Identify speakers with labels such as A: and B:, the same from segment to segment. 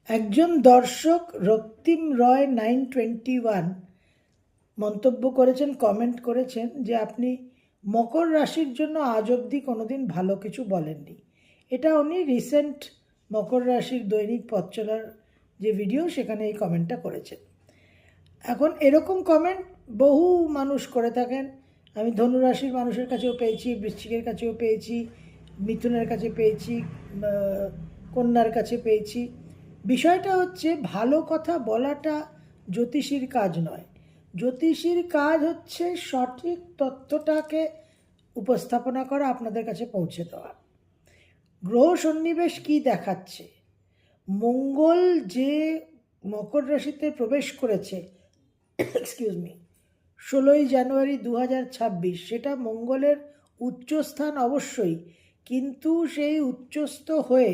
A: একজন দর্শক রক্তিম রয় 921 মন্তব্য করেছেন, কমেন্ট করেছেন যে আপনি মকর রাশির জন্য আজ অবধি কোনোদিন ভালো কিছু বলেননি। এটা উনি রিসেন্ট মকর রাশির দৈনিক পথ চলার যে ভিডিও সেখানে এই কমেন্টটা করেছেন। এখন এরকম কমেন্ট বহু মানুষ করে থাকেন। আমি ধনু রাশির মানুষের কাছেও পেয়েছি, বৃশ্চিকের কাছেও পেয়েছি, মিথুনের কাছে পেয়েছি, কন্যার কাছে পেয়েছি। বিষয়টা হচ্ছে ভালো কথা বলাটা জ্যোতিষীর কাজ নয়। জ্যোতিষীর কাজ হচ্ছে সঠিক তথ্যটাকে উপস্থাপনা করা, আপনাদের কাছে পৌঁছে দেওয়া। গ্রহ সন্নিবেশ কী দেখাচ্ছে? মঙ্গল যে মকর রাশিতে প্রবেশ করেছে, এক্সকিউজ মি, 16ই জানুয়ারি 2026, সেটা মঙ্গলের উচ্চস্থান অবশ্যই, কিন্তু সেই উচ্চস্থ হয়ে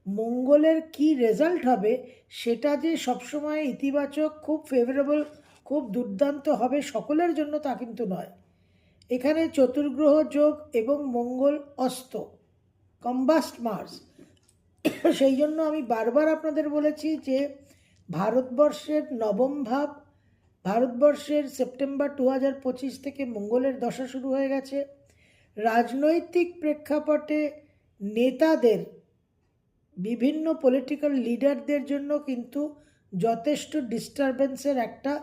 A: মঙ্গলের কি রেজাল্ট হবে সেটা যে সবসময় ইতিবাচক, খুব ফেভারেবল, খুব দুর্দান্ত হবে সকলের জন্য তা কিন্তু নয়। এখানে চতুর্গ্রহ যোগ এবং মঙ্গল অস্ত, কম্বাস্ট মার্স। সেই জন্য আমি বারবার আপনাদের বলেছি যে ভারতবর্ষের নবম ভাব, ভারতবর্ষের সেপ্টেম্বর 2025 থেকে মঙ্গলের দশা শুরু হয়ে গেছে। রাজনৈতিক প্রেক্ষাপটে নেতাদের, বিভিন্ন পলিটিক্যাল লিডারদের জন্য কিন্তু যথেষ্ট ডিস্টারবেন্সের একটা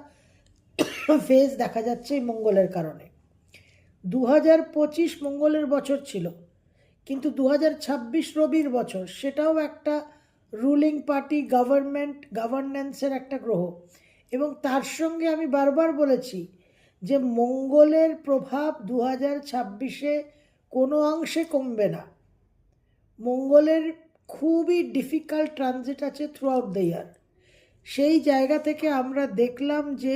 A: ফেজ দেখা যাচ্ছে এই মঙ্গলের কারণে। 2025 মঙ্গলের বছর ছিল, কিন্তু 2026 রবির বছর, সেটাও একটা রুলিং পার্টি, গভর্নেন্সের একটা গ্রহ। এবং তার সঙ্গে আমি বারবার বলেছি যে মঙ্গলের প্রভাব 2026-এ কোনো অংশে কমবে না। মঙ্গলের খুবই ডিফিকাল্ট ট্রানজিট আছে থ্রু আউট দ্য ইয়ার। সেই জায়গা থেকে আমরা দেখলাম যে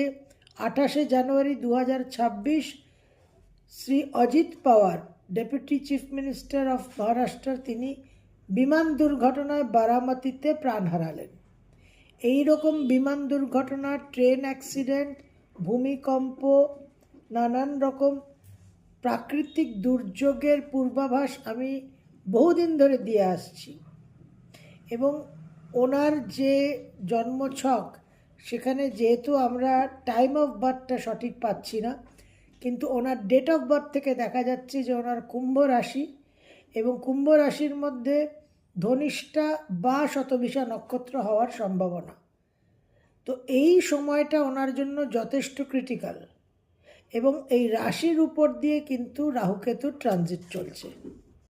A: 28শে জানুয়ারি 2026 Shri Ajit Pawar, deputy chief minister of Maharashtra, তিনি বিমান দুর্ঘটনায় বারামতিতে প্রাণ হারালেন। এই রকম বিমান দুর্ঘটনা, ট্রেন অ্যাক্সিডেন্ট, ভূমিকম্প, নানান রকম প্রাকৃতিক দুর্যোগের পূর্বাভাস আমি বহুদিন ধরে দিয়ে আসছি। এবং ওনার যে জন্মছক, সেখানে যেহেতু আমরা টাইম অফ বার্থটা সঠিক পাচ্ছি না, কিন্তু ওনার ডেট অফ বার্থ থেকে দেখা যাচ্ছে যে ওনার কুম্ভ রাশি, এবং কুম্ভ রাশির মধ্যে ধনিষ্ঠা বা শতবিশা নক্ষত্র হওয়ার সম্ভাবনা। তো এই সময়টা ওনার জন্য যথেষ্ট ক্রিটিক্যাল। এবং এই রাশির উপর দিয়ে কিন্তু রাহুকেতুর ট্রানজিট চলছে।